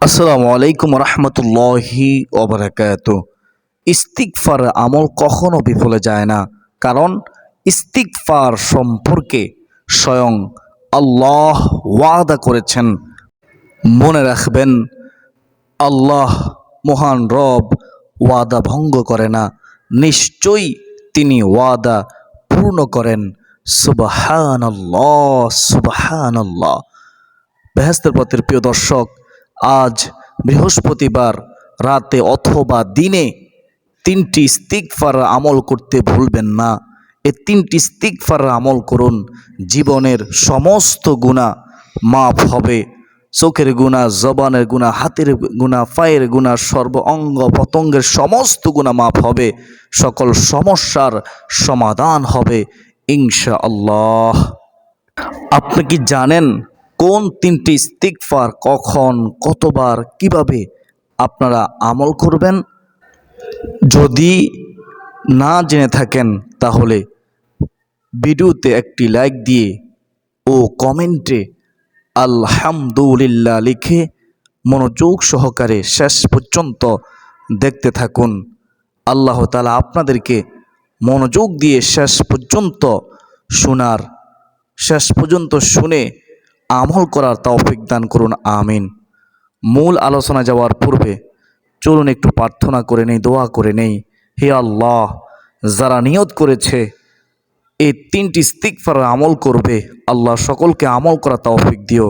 আসসালামু আলাইকুম রহমতুল্লাহি ওবরাকাত। ইস্তিগফার আমল কখনো বিফলে যায় না, কারণ ইস্তিগফার সম্পর্কে স্বয়ং আল্লাহ ওয়াদা করেছেন। মনে রাখবেন, আল্লাহ মহান রব ওয়াদা ভঙ্গ করে না, নিশ্চয়ই তিনি ওয়াদা পূর্ণ করেন। সুবহানাল্লাহ, সুবহানাল্লাহ। বেহেশতের পথের প্রিয় দর্শক, আজ বৃহস্পতিবার রাতে অথবা দিনে তিনটি ইস্তিগফার আমল করতে ভুলবেন না। এই তিনটি ইস্তিগফার আমল করুন, জীবনের সমস্ত গুনাহ মাফ হবে। চোখের গুনাহ, জবানের গুনাহ, হাতের গুনাহ, পায়ের গুনাহ, সর্ব অঙ্গ প্রত্যঙ্গের সমস্ত গুনাহ মাফ হবে। সকল সমস্যার সমাধান হবে ইনশাআল্লাহ। আপনি কি জানেন কোন তিনটি ইস্তিগফার কখন, কতবার, কিভাবে আপনারা আমল করবেন? যদি না জেনে থাকেন তাহলে ভিডিওতে একটি লাইক দিয়ে ও কমেন্টে আলহামদুলিল্লাহ লিখে মনোযোগ সহকারে শেষ পর্যন্ত দেখতে থাকুন। আল্লাহ তাআলা আপনাদেরকে মনোযোগ দিয়ে শেষ পর্যন্ত শুনে আমল করার তৌফিক দান করুন, আমিন। মূল আলোচনা যাওয়ার পূর্বে চলুন একটু প্রার্থনা করে নেই, দোয়া করে নেই। হে আল্লাহ, যারা নিয়ত করেছে এই তিনটি ইস্তিগফার আমল করবে, আল্লাহ সকলকে আমল করা তৌফিক দিও,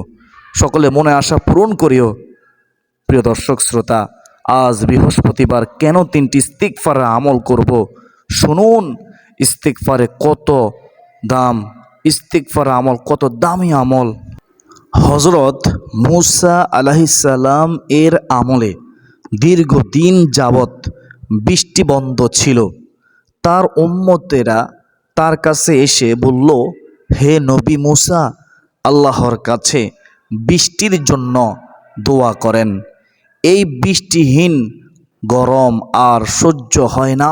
সকলে মনে আশা পূরণ করিও। প্রিয় দর্শক শ্রোতা, আজ বৃহস্পতিবার কেন তিনটি ইস্তিগফার আমল করব? শুনুন, ইস্তিগফারে কত দাম, ইস্তিগফার আমল কত দামি আমল। হযরত মূসা আলাইহিস সালাম এর আমলে দীর্ঘদিন যাবৎ বৃষ্টি বন্ধ ছিল। তার উম্মতেরা তার কাছে এসে বলল, হে নবী মূসা, আল্লাহর কাছে বৃষ্টির জন্য দোয়া করেন। এই বৃষ্টিহীন গরম আর সহ্য হয় না,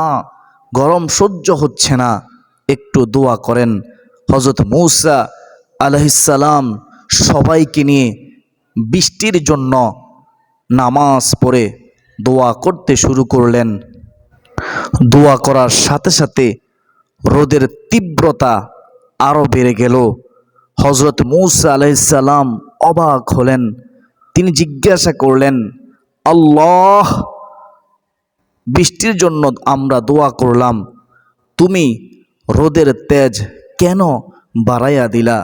গরম সহ্য হচ্ছে না, একটু দোয়া করেন। হযরত মূসা আলাইহিস সালাম সবাইকে নিয়ে বৃষ্টির জন্য নামাজ পড়ে দোয়া করতে শুরু করলেন। দোয়া করার সাথে সাথে রোদের তীব্রতা আরও বেড়ে গেল। হযরত মূসা আলাইহিস সালাম অবাক হলেন। তিনি জিজ্ঞাসা করলেন, আল্লাহ, বৃষ্টির জন্য আমরা দোয়া করলাম, তুমি রোদের তেজ কেন বাড়াইয়া দিলা?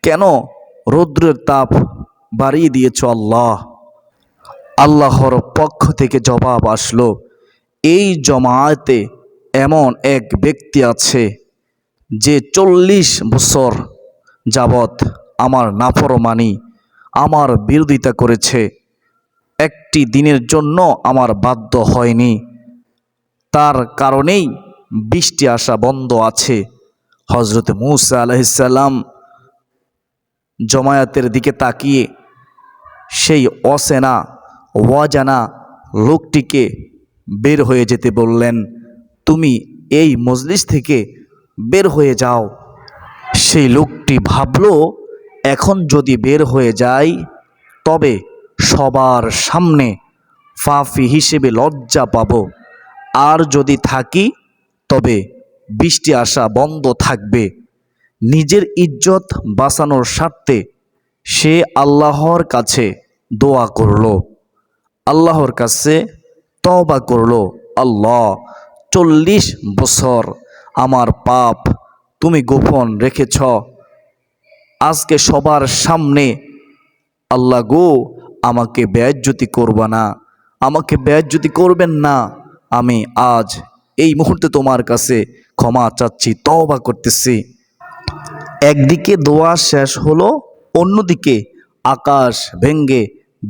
কেন রৌদ্রের তাপ বাড়িয়ে দিয়েছ আল্লাহ? আল্লাহর পক্ষ থেকে জবাব আসলো, এই জমায়েতে এমন এক ব্যক্তি আছে যে 40 বছর যাবৎ আমার নাফরমানি, আমার বিরোধিতা করেছে, একটি দিনের জন্য আমার বাধ্য হয়নি, তার কারণেই বৃষ্টি আসা বন্ধ আছে। হযরত মূসা আলাইহিস সালাম জমায়েতের দিকে তাকিয়ে সেই অজানা লোকটিকে বের হয়ে যেতে বললেন, তুমি এই মজলিস থেকে বের হয়ে যাও। সেই লোকটি ভাবল, এখন যদি বের হয়ে যাই তবে সবার সামনে পাপী হিসেবে লজ্জা পাব, আর যদি থাকি তবে বৃষ্টি আসা বন্ধ থাকবে। নিজের ইজ্জত বাঁচানোর স্বার্থে সে আল্লাহর কাছে দোয়া করল, আল্লাহর কাছে তওবা করল, আল্লাহ, 40 বছর আমার পাপ তুমি গোপন রেখেছ, আজকে সবার সামনে আল্লাহ গো আমাকে বেইজ্জতি করবা না, আমাকে বেইজ্জতি করবেন না। আমি আজ এই মুহূর্তে তোমার কাছে ক্ষমা চাচ্ছি, তওবা করতেছি। একদিকে দোয়া শেষ হলো, অন্যদিকে আকাশ ভেঙ্গে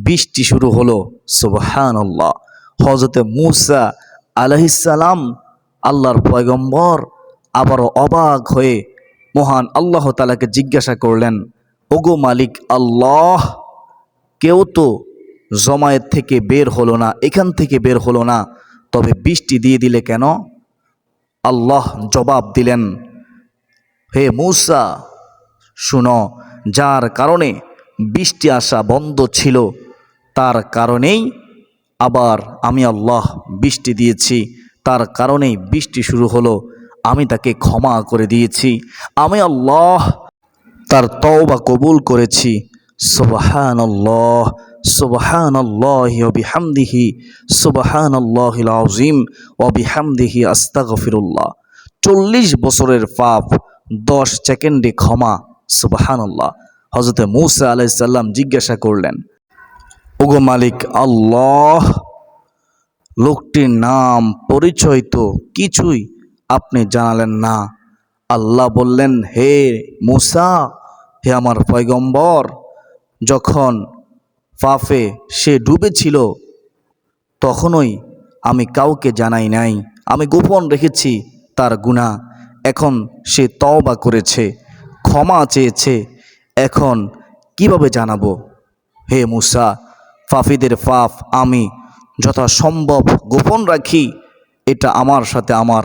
বৃষ্টি শুরু হলো। সুবহানাল্লাহ। হযরত মূসা আলাইহিস সালাম, আল্লাহর পয়গম্বর, আবারও অবাক হয়ে মহান আল্লাহ তাআলাকে জিজ্ঞাসা করলেন, ওগো মালিক আল্লাহ, কেউ তো জমায়েত থেকে বের হলো না, এখান থেকে বের হলো না, তবে বৃষ্টি দিয়ে দিলে কেন? আল্লাহ জবাব দিলেন, হে মূসা, শুনো, যার কারণে বৃষ্টি আসা বন্ধ ছিল তার কারণেই আবার আমি আল্লাহ বৃষ্টি দিয়েছি, তার কারণেই বৃষ্টি শুরু হলো, আমি তাকে ক্ষমা করে দিয়েছি, আমি আল্লাহ তার তওবা কবুল করেছি। সুবহানাল্লাহ, সুবহানাল্লাহি ওয়া বিহামদিহি, সুবহানাল্লাহিল আযীম ওয়া বিহামদিহি আস্তাগফিরুল্লাহ। 40 বছরের পাপ 10 সেকেন্ডে ক্ষমা। সুবহানাল্লাহ। হযরত মূসা আলাইহিস সালাম জিজ্ঞাসা করলেন, ওগো মালিক আল্লাহ, লোকটির নাম পরিচয় তো কিছুই আপনি জানালেন না। আল্লাহ বললেন, হে মূসা, হে আমার পয়গম্বর, যখন পাপে সে ডুবেছিল তখনই আমি কাউকে জানাই নাই, আমি গোপন রেখেছি তার গুনাহ। এখন সে তওবা করেছে, ক্ষমা চেয়েছে, এখন কিভাবে জানাবো? হে মূসা, পাপীদের পাপ আমি যথাসম্ভব গোপন রাখি, এটা আমার সাথে আমার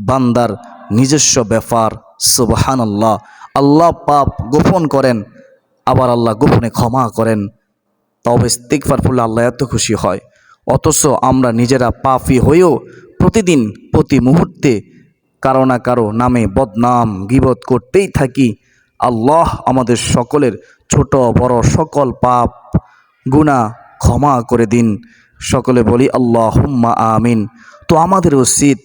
বান্দার নিজস্ব ব্যাপার। সুবহানাল্লাহ। আল্লাহ পাপ গোপন করেন, আবার আল্লাহ গোপনে ক্ষমা করেন। তবে ইস্তিগফার পড়লে আল্লাহ এত খুশি হয়। অথচ আমরা নিজেরা পাপী হয়েও প্রতিদিন প্রতি মুহূর্তে কারো না কারো নামে বদনাম গীবত করতেই থাকি। আল্লাহ আমাদের সকলের ছোট বড় সকল পাপ গুনাহ ক্ষমা করে দিন। সকলে বলি আল্লাহুম্মা আমিন। তো আমাদের উচিত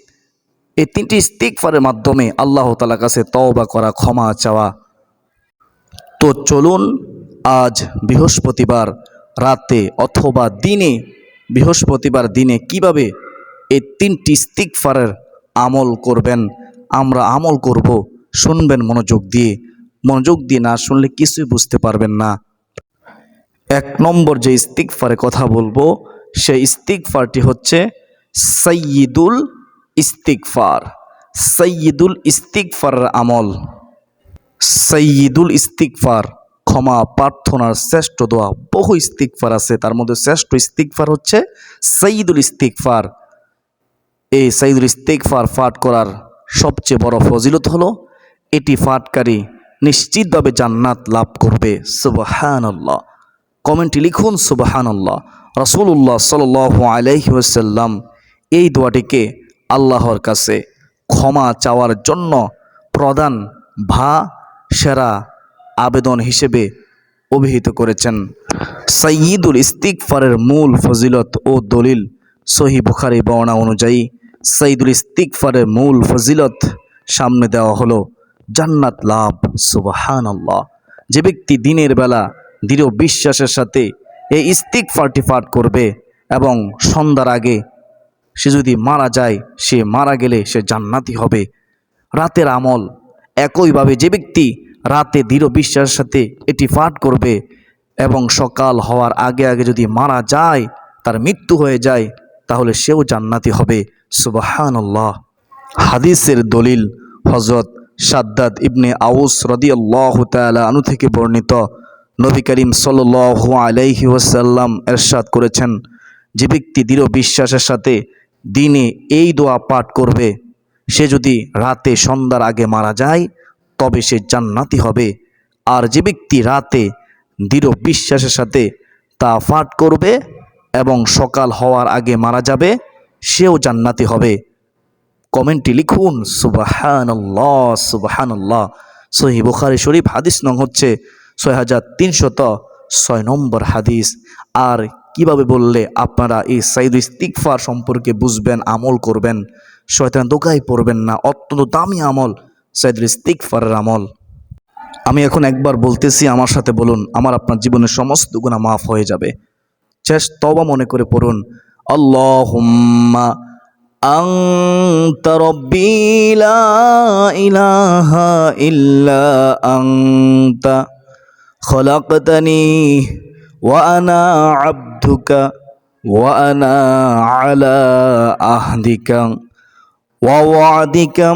এই 3টি ইস্তিগফারের মাধ্যমে আল্লাহ তাআলার কাছে তওবা করা, ক্ষমা চাওয়া। তো চলুন আজ বৃহস্পতিবার রাতে অথবা দিনে, বৃহস্পতিবার দিনে কিভাবে এই 3টি ইস্তিগফারের আমল করবেন আমরা আমল করব। শুনবেন মনোযোগ দিয়ে, মনোযোগ দিয়ে না শুনলে কিছুই বুঝতে পারবেন না। 1 নম্বর যে ইস্তিগফারের কথা বলবো সেই ইস্তিগফারটি হচ্ছে সাইয়্যিদুল ইস্তিগফার। সাইয়্যিদুল ইস্তিগফারের আমল। সাইয়্যিদুল ইস্তিগফার ক্ষমা প্রার্থনার শ্রেষ্ঠ দোয়া। বহু ইস্তিগফার আছে, তার মধ্যে শ্রেষ্ঠ ইস্তিগফার হচ্ছে সাইয়্যিদুল ইস্তিগফার। এই সাইয়্যিদুল ইস্তিগফার পাঠ করার সবচেয়ে বড় ফজিলত হলো এটি পাঠকারী নিশ্চিতভাবে জান্নাত লাভ করবে। সুবহানাল্লাহ। কমেন্টে লিখুন সুবহানাল্লাহ। রাসূলুল্লাহ সাল্লাল্লাহু আলাইহি ওয়াসাল্লাম এই দোয়াটিকে আল্লাহর কাছে ক্ষমা চাওয়ার জন্য প্রধান সেরা আবেদন হিসেবে অভিহিত করেছেন। সাইয়্যিদুল ইস্তিগফারের মূল ফজিলত ও দলিল সহিহ বুখারী বর্ণনা অনুযায়ী সাইয়্যিদুল ইস্তিগফারের মূল ফজিলত সামনে দেওয়া হলো জান্নাত লাভ। সুবহানাল্লাহ। যে ব্যক্তি দিনের বেলা দৃঢ় বিশ্বাসের সাথে এই ইস্তিগফারটি পাঠ করবে এবং সন্ধ্যার আগে সে যদি মারা যায়, সে মারা গেলে সে জান্নাতি হবে। রাতের আমল একইভাবে যে ব্যক্তি রাতে দৃঢ় বিশ্বাসের সাথে এটি পাঠ করবে এবং সকাল হওয়ার আগে আগে যদি মারা যায়, তার মৃত্যু হয়ে যায়, তাহলে সেও জান্নাতি হবে। সুবহানাল্লাহ। হাদিসের দলিল হযরত শাদ্দাদ ইবনে আউস রাদিয়াল্লাহু তাআলা আনহু থেকে বর্ণিত। নবী করিম সাল্লাল্লাহু আলাইহি ওয়াসাল্লাম ইরশাদ করেছেন, যে ব্যক্তি দৃঢ় বিশ্বাসের সাথে দিনে এই দোয়া পাঠ করবে, সে যদি রাতে সন্ধ্যার আগে মারা যায় তবে সে জান্নাতি হবে। আর যে ব্যক্তি রাতে দৃঢ় বিশ্বাসের সাথে তা পাঠ করবে এবং সকাল হওয়ার আগে মারা যাবে, সেও জান্নাতি হবে। কমেন্টে লিখুন সুবহানাল্লাহ, সুবহানাল্লাহ। সহিহ বুখারী শরীফ হাদিস নং হচ্ছে 6306 নম্বর হাদিস। আর কিভাবে বললে আপনারা এই সাইয়্যিদুল ইস্তিগফার সম্পর্কে বুঝবেন, আমল করবেন, শয়তান ধোঁকায় পড়বেন না। অত্যন্ত দামি আমল সাইয়্যিদুল ইস্তিগফারের আমল। আমি এখন একবার বলতেছি, আমার সাথে বলুন, আমার আপনার জীবনের সমস্ত গুনাহ মাফ হয়ে যাবে। তওবা মনে করে পড়ুন। আল্লাহুম্মা আনতা রাব্বি লা ইলাহা ইল্লা আনতা খলাকতানি ওয়া আনা আবদুকা ওয়া আনা আলা আহদিকা ওয়া ওয়াদিকা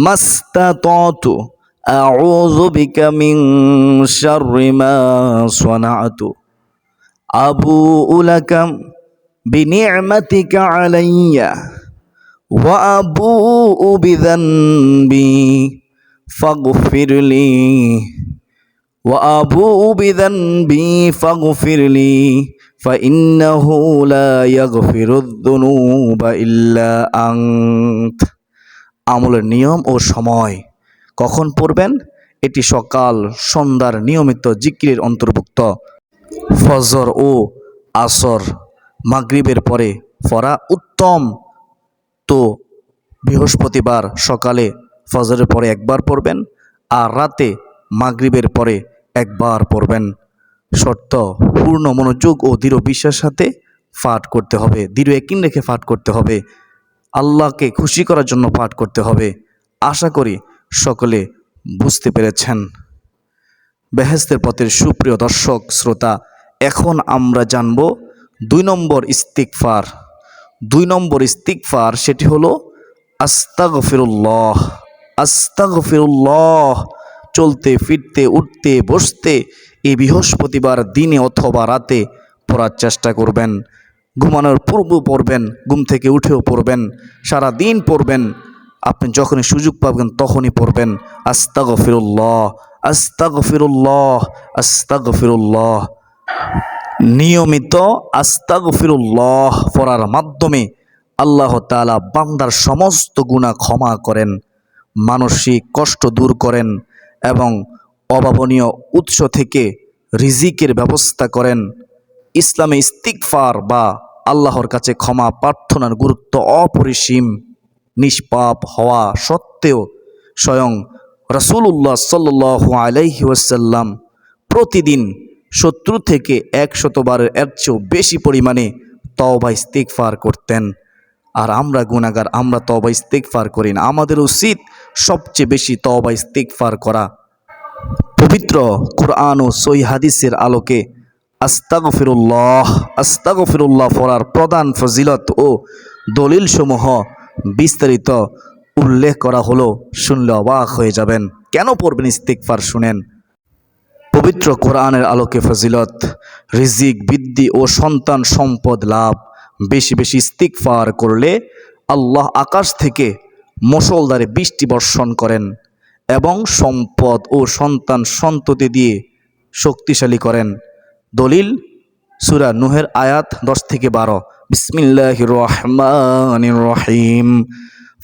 মাস্তাতাতু আউযু বিকা মিন শাররি মা সানাতু আবুউ লাকা বিনি'মাতিকা আলাইয়া ওয়া আবুউ বিযানবি ফাগফিরলি ওয়া আবুউ বিযানবি ফাগফিরলি فإنه لا يغفر الذنوب إلا أنت। আমলের নিয়ম ও সময় কখন পড়বেন? এটি সকাল সন্ধ্যার নিয়মিত জিকিরের অন্তর্ভুক্ত। ফজর ও আসর মাগরিবের পরে পড়া উত্তম। তো বৃহস্পতিবার সকালে ফজরের পরে একবার পড়বেন, আর রাতে মাগরিবের পরে একবার পড়বেন। শর্ত, পূর্ণ মনোযোগ ও দৃঢ় বিশ্বাসের সাথে পাঠ করতে হবে, দৃঢ় ইয়াকিন রেখে পাঠ করতে হবে, আল্লাহকে খুশি করার জন্য পাঠ করতে হবে। আশা করি সকলে বুঝতে পেরেছেন। বেহেশতের পথের সুপ্রিয় দর্শক শ্রোতা, এখন আমরা জানব 2 নম্বর ইস্তিগফার। 2 নম্বর ইস্তিগফার সেটি হলো আস্তাগফিরুল্লাহ। আস্তাগফিরুল্লাহ। চলতে ফিরতে উঠতে বসতে এই বৃহস্পতিবার দিনে অথবা রাতে পড়ার চেষ্টা করবেন। ঘুমানোর পূর্ব পড়বেন, ঘুম থেকে উঠেও পড়বেন, সারা দিন পড়বেন। আপনি যখনই সুযোগ পাবেন তখনই পড়বেন আস্তাগফিরুল্লাহ, আস্তাগফিরুল্লাহ, আস্তাগফিরুল্লাহ। নিয়মিত আস্তাগফিরুল্লাহ পড়ার মাধ্যমে আল্লাহ তাআলা বান্দার সমস্ত গুনাহ ক্ষমা করেন, মানসিক কষ্ট দূর করেন এবং অভাবনীয় উৎস থেকে রিজিকের ব্যবস্থা করেন। ইসলামে ইস্তিগফার বা আল্লাহর কাছে ক্ষমা প্রার্থনার গুরুত্ব অপরিসীম। নিষ্পাপ হওয়া সত্ত্বেও স্বয়ং রাসূলুল্লাহ সাল্লাল্লাহু আলাইহি ওয়াসাল্লাম প্রতিদিন 70 থেকে 100 বারের এর চেয়েও বেশি পরিমাণে তওবা ইস্তিগফার করতেন। আর আমরা গুনাহগার, আমরা তওবা ইস্তিগফার করি না। আমাদের উচিত সবচেয়ে বেশি তওবা ইস্তিগফার করা। পবিত্র কোরআন ও সহিহ হাদিসের আলোকে আস্তাগফিরুল্লাহ, আস্তাগফিরুল্লাহ পড়ার প্রধান ফজিলত ও দলিলসমূহ বিস্তারিত উল্লেখ করা হলো। শুনলে অবাক হয়ে যাবেন। কেন পড়বেন ইস্তিগফার? শুনেন। পবিত্র কোরআনের আলোকে ফজিলত, রিজিক বৃদ্ধি ও সন্তান সম্পদ লাভ। বেশি বেশি ইস্তিগফার করলে আল্লাহ আকাশ থেকে মুষলধারে বৃষ্টি বর্ষণ করেন এবং সম্পদ ও সন্তান সন্ততি দিয়ে শক্তিশালী করেন। দলিল সূরা নূহের আয়াত 10 থেকে 12। বিসমিল্লাহির রহমানির রহিম।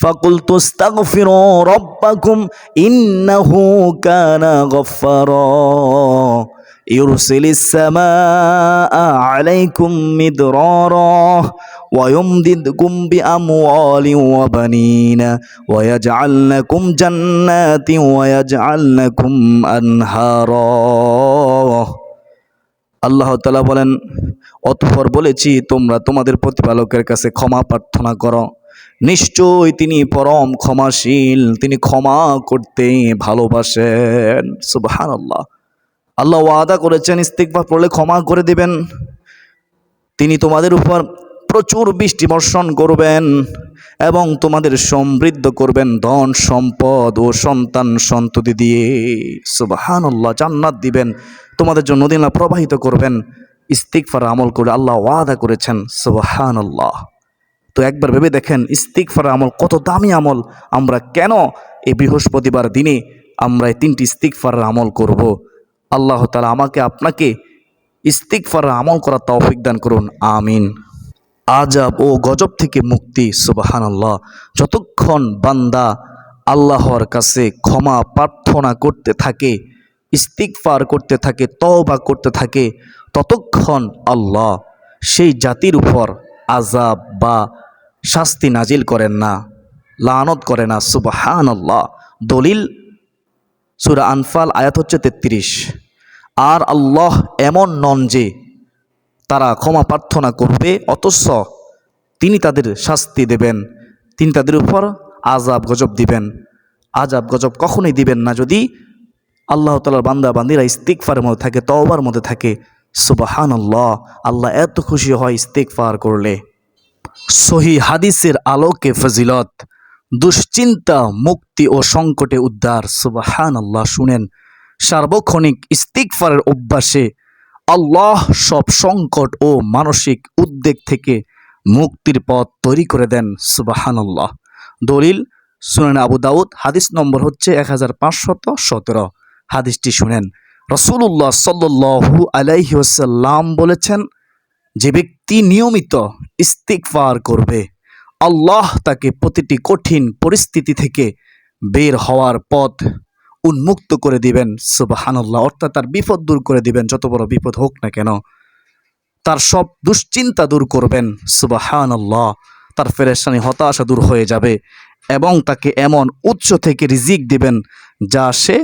ফাকুলতু আস্তাগফিরু রাব্বাকুম ইন্নাহু কানা গফফারা ইউরসিলিস সামাআ আলাইকুম মিদরারা ওয়া ইউমদিদকুম বিআমওয়ালিন ওয়া বানিনা ওয়া ইয়াজআল লাকুম জান্নাতিন ওয়া ইয়াজআল লাকুম আনহারা। আল্লাহ তাআলা বলেন, অতঃপর বলেছি তোমরা তোমাদের প্রতিপালকের কাছে ক্ষমা প্রার্থনা করো, নিশ্চয়ই তিনি পরম ক্ষমাশীল, তিনি ক্ষমা করতে ভালোবাসেন। সুবহানাল্লাহ। আল্লাহ ওয়াদা করেছেন ইস্তিগফার পড়লে ক্ষমা করে দিবেন। তিনি তোমাদের উপর প্রচুর বৃষ্টি বর্ষণ করবেন এবং তোমাদের সমৃদ্ধ করবেন ধন সম্পদ ও সন্তান সন্ততি দিয়ে। সুবহানাল্লাহ। জান্নাত দিবেন, তোমাদের জন্য নদী প্রবাহিত করবেন। ইস্তিগফার আমল করে আল্লাহ ওয়াদা করেছেন। সুবহানাল্লাহ। তো একবার ভেবে দেখেন ইস্তিগফার আমল কত দামি আমল। আমরা কেন এই বৃহস্পতিবার দিনে আমরা এই 3টি ইস্তিগফার আমল করব। আল্লাহ তাআলা আমাকে আপনাকে ইস্তিগফার আমল করার তৌফিক দান করুন। আমিন। আজাব ও গজব থেকে মুক্তি। সুবহানাল্লাহ। যতক্ষণ বান্দা আল্লাহর কাছে ক্ষমা প্রার্থনা করতে থাকে, ইস্তিগফার করতে থাকে, তওবা করতে থাকে, ততক্ষণ আল্লাহ সেই জাতির উপর আজাব বা শাস্তি নাজিল করেন না, লানত করে না। সুবহানাল্লাহ। দলিল সূরা আনফাল আয়াত হচ্ছে 33। আর আল্লাহ এমন নন যে তারা ক্ষমা প্রার্থনা করবে অথচ তিনি তাদের শাস্তি দেবেন, তিনি তাদের উপর আজাব গজব দিবেন। আজাব গজব কখনোই দিবেন না যদি আল্লাহ তাআলার বান্দা বান্দিরা ইস্তিগফারের মধ্যে থাকে, তওবার মধ্যে থাকে। সুবহানাল্লাহ। আল্লাহ এত খুশি হয় ইস্তিগফার করলে। সহিহ হাদিসের আলোকে ফজিলত, দুশ্চিন্তা মুক্তি ও সংকটে উদ্ধার। সুবহানাল্লাহ। শুনেন, সার্বক্ষণিক ইস্তিগফারের অভ্যাসে আল্লাহ সব সংকট ও মানসিক উদ্বেগ থেকে মুক্তির পথ তৈরি করে দেন। সুবহানাল্লাহ। দলিল সুনানে আবু দাউদ, হাদিস নম্বর হচ্ছে 1517। হাদিসটি শুনেন। রাসূলুল্লাহ সাল্লাল্লাহু আলাইহি ওয়াসাল্লাম বলেছেন, যে ব্যক্তি নিয়মিত ইস্তিগফার করবে, আল্লাহ তাকে প্রতিটি কঠিন পরিস্থিতি থেকে বের হওয়ার পথ উন্মুক্ত করে দিবেন। সুবহানাল্লাহ। অর্থাৎ তার বিপদ দূর করে দিবেন, যত বড় বিপদ হোক না কেন। তার সব দুশ্চিন্তা দূর করবেন। সুবহানাল্লাহ। তার পেরেশানি হতাশা দূর হয়ে যাবে এবং তাকে এমন উৎস থেকে রিজিক দিবেন যা সে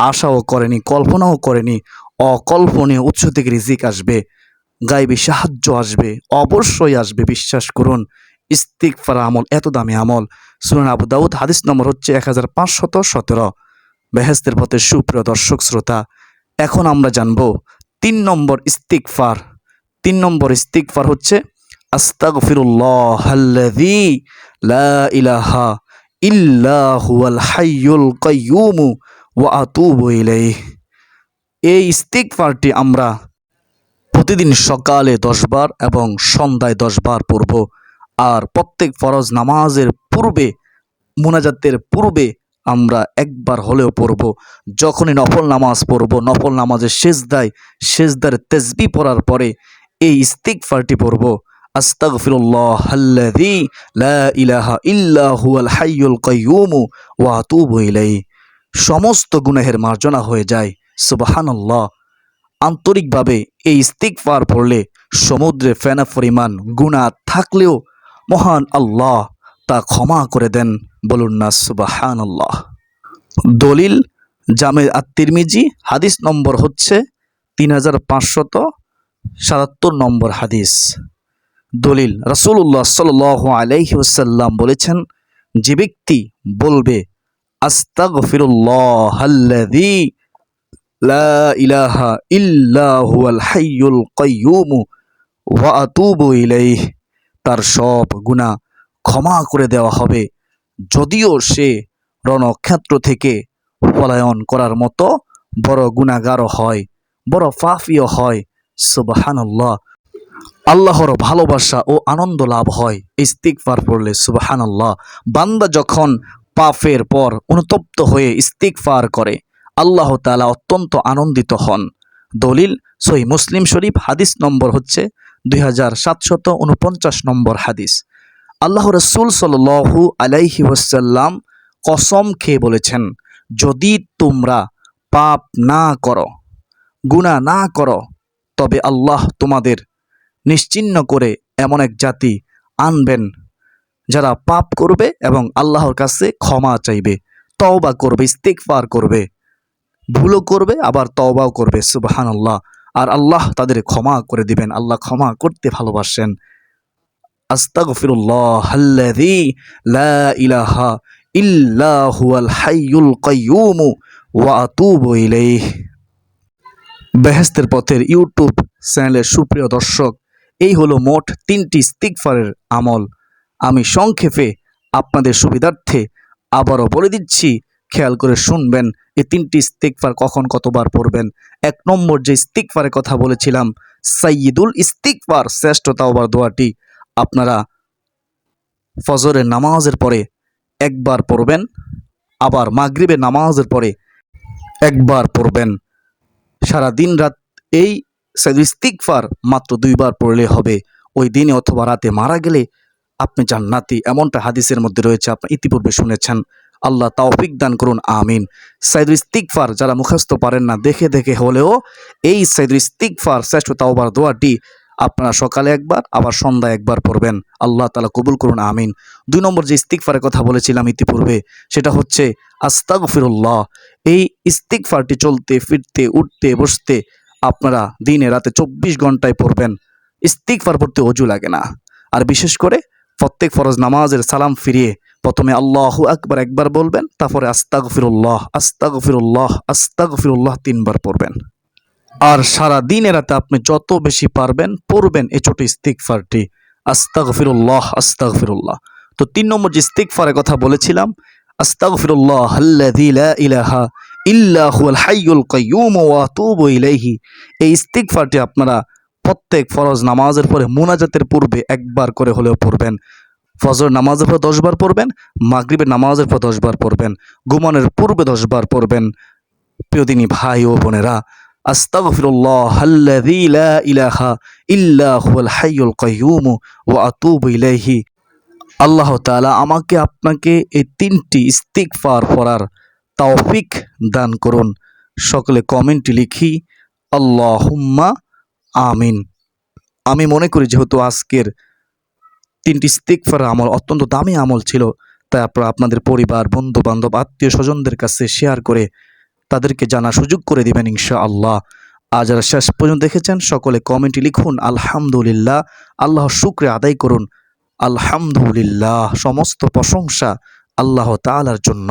আশাও করেনি, কল্পনাও করেনি। অকল্পনীয় উৎস থেকে রিজিক আসবে, গায়েবী সাহায্য আসবে, অবশ্যই আসবে, বিশ্বাস করুন। ইস্তিগফার আমল এত দামি আমল। সুনান আবু দাউদ হাদিস নম্বর হচ্ছে 1517। বেহেস্তের পথে সুপ্রিয় দর্শক শ্রোতা, এখন আমরা জানবো 3 নম্বর ইস্তিগফার। 3 নম্বর ইস্তিগফার হচ্ছে আস্তাগফিরুল্লাহাল্লাযী লা ইলাহা ইল্লা হুয়াল হাইয়ুল কাইয়্যুম ওয়া আতুবু ইলাইহি। এই ইস্তিগফারটি আমরা প্রতিদিন সকালে 10 বার এবং সন্ধ্যায় 10 বার পড়ব। আর প্রত্যেক ফরজ নামাজের পূর্বে, মুনাজাতের পূর্বে আমরা একবার হলেও পড়ব। যখনই নফল নামাজ পড়ব, নফল নামাজের সেজদার তাসবিহ পড়ার পরে এই ইস্তিগফারটি পড়ব। আস্তাগফিরুল্লাহাল্লাযী লা ইলাহা ইল্লা হুয়াল হাইয়ুল কাইয়্যুম ওয়া আতুবু ইলাইহি। সমস্ত গুনাহের মার্জনা হয়ে যায়। সুবহানাল্লাহ। আন্তরিকভাবে এই ইস্তিগফার পড়লে সমুদ্রে ফেনা পরিমাণ গুনাহ থাকলেও মহান আল্লাহ তা ক্ষমা করে দেন। বলুন না সুবহানাল্লাহ। দলিল জামে আত-তিরমিজি হাদিস নম্বর হচ্ছে 3577 নম্বর হাদিস। দলিল রাসূলুল্লাহ সাল্লাল্লাহু আলাইহি ওয়াসাল্লাম বলেছেন, যে ব্যক্তি বলবে আস্তাগফিরুল্লাহাল্লাযী লা ইলাহা ইল্লা হুয়াল হাইয়ুল কাইয়্যুম ওয়া আতুবু ইলাইহি, তার সব গুনাহ ক্ষমা করে দেওয়া হবে, যদিও সে রণক্ষেত্র থেকে পলায়ন করার মতো বড় গুনাহগারও হয়, বড় পাপীও হয়। সুবহানাল্লাহ। আল্লাহর ভালোবাসা ও আনন্দ লাভ হয় ইস্তিগফার পড়লে। সুবহানাল্লাহ। বান্দা যখন পাপের পর অনুতপ্ত হয়ে ইস্তিগফার করে, আল্লাহ তাআলা অত্যন্ত আনন্দিত হন। দলিল সহিহ মুসলিম শরীফ হাদিস নম্বর হচ্ছে 2749 নম্বর হাদিস। আল্লাহ রাসূল সাল্লাল্লাহু আলাইহি ওয়াসাল্লাম কসম খেয়ে বলেছেন, যদি তোমরা পাপ না করো, গুনাহ না করো, তবে আল্লাহ তোমাদের নিশ্চিহ্ন করে এমন এক জাতি আনবেন যারা পাপ করবে এবং আল্লাহর কাছে ক্ষমা চাইবে, তওবা করবে, ইস্তিগফার করবে, ভুলও করবে আবার তওবাও করবে। সুবহানাল্লাহ। আর আল্লাহ তাদের ক্ষমা করে দিবেন। আল্লাহ ক্ষমা করতে ভালোবাসেন। আস্তাগফিরুল্লাহাল্লাযী লা ইলাহা ইল্লা হুয়াল হাইয়ুল কাইয়্যুম ওয়া আতুবু ইলাইহি। বেহেস্তের পথের ইউটিউব চ্যানেলের সুপ্রিয় দর্শক, এই হলো মোট 3টি ইস্তিগফারের আমল। আমি সংক্ষেপে আপনাদের সুবিধার্থে আবারও বলে দিচ্ছি, খেয়াল করে শুনবেন। এই 3টি ইস্তিগফার কখন কতবার পড়বেন। 1 নম্বর যে ইস্তিগফারের কথা বলেছিলাম, সাইয়্যিদুল ইস্তিগফার, শ্রেষ্ঠ তাওবার দোয়াটি আপনারা ফজরের নামাজের পরে একবার পড়বেন, আবার মাগরিবের নামাজের পরে একবার পড়বেন। সারা দিন রাত এই ইস্তিগফার মাত্র 2 বার পড়লে হবে। ওই দিনে অথবা রাতে মারা গেলে আপনি জান্নাতি, এমনটা হাদিসের মধ্যে রয়েছে, আপনি ইতিপূর্বে শুনেছেন। আল্লাহ তৌফিক দান করুন, আমিন। সাইয়্যিদুল ইস্তিগফার যারা মুখস্থ পারেন না, দেখে দেখে হলেও এই সাইয়্যিদুল ইস্তিগফার শ্রেষ্ঠ তাওবার দোয়াটি আপনারা সকালে একবার আবার সন্ধ্যায় একবার পড়বেন। আল্লাহ তাআলা কবুল করুন, আমিন। 2 নম্বর যে ইস্তিগফারের কথা বলেছিলাম ইতিপূর্বে, সেটা হচ্ছে আস্তাগফিরুল্লাহ। এই ইস্তিগফারটি চলতে ফিরতে উঠতে বসতে আপনারা দিনে রাতে 24 ঘন্টায় পড়বেন। ইস্তিগফার পড়তে ওযু লাগে না। আর বিশেষ করে প্রত্যেক ফরজ নামাজের সালাম ফিরিয়ে প্রথমে আল্লাহু আকবার একবার বলবেন, তারপরে আস্তাগফিরুল্লাহ আস্তাগফিরুল্লাহ আস্তাগফিরুল্লাহ 3 বার পড়বেন। আর সারা দিনে রাতে আপনি যত বেশি পারবেন পড়বেন এই ছোট ইস্তিগফারটি, আস্তাগফিরুল্লাহ আস্তাগফিরুল্লাহ। তো 3 নম্বর যে ইস্তিগফারের কথা বলেছিলাম, আস্তাগফিরুল্লাহাল্লাযী লা ইলাহা ইল্লা হুয়াল হাইয়ুল কাইয়্যুম ওয়া আতুবু ইলাইহি। এই ইস্তিগফারটি আপনারা প্রত্যেক ফরজ নামাজের পরে মুনাজাতের পূর্বে একবার করে হলেও পড়বেন। ফজর নামাজের পর 10 বার পড়বেন, মাগরিবের নামাজের পর 10 বার পড়বেন, ঘুমানোর পূর্বে 10 বার পড়বেন। প্রিয় দিনী ভাই ও বোনেরা, আস্তাগফিরুল্লাহাল্লাযী লা ইলাহা ইল্লা হুয়াল হাইয়ুল কাইয়্যুম ওয়া আতুবু ইলাইহি। আল্লাহ তাআলা আমাকে আপনাকে এই 3টি ইস্তিগফার পড়ার তৌফিক দান করুন। সকলে কমেন্টে লিখি আল্লাহুম্মা আমিন। আমি মনে করি যেহেতু আজকের 3টি ইস্তিগফার আমল অত্যন্ত দামি আমল ছিল, তাই আপনারা আপনাদের পরিবার, বন্ধু বান্ধব, আত্মীয় স্বজনদের কাছে শেয়ার করে তাদেরকে জানার সুযোগ করে দিবেন ইনশাআল্লাহ। আর যারা শেষ পর্যন্ত দেখেছেন সকলে কমেন্টে লিখুন আলহামদুলিল্লাহ। আল্লাহর শুকরিয়া আদায় করুন। আলহামদুলিল্লাহ, সমস্ত প্রশংসা আল্লাহ তাআলার জন্য।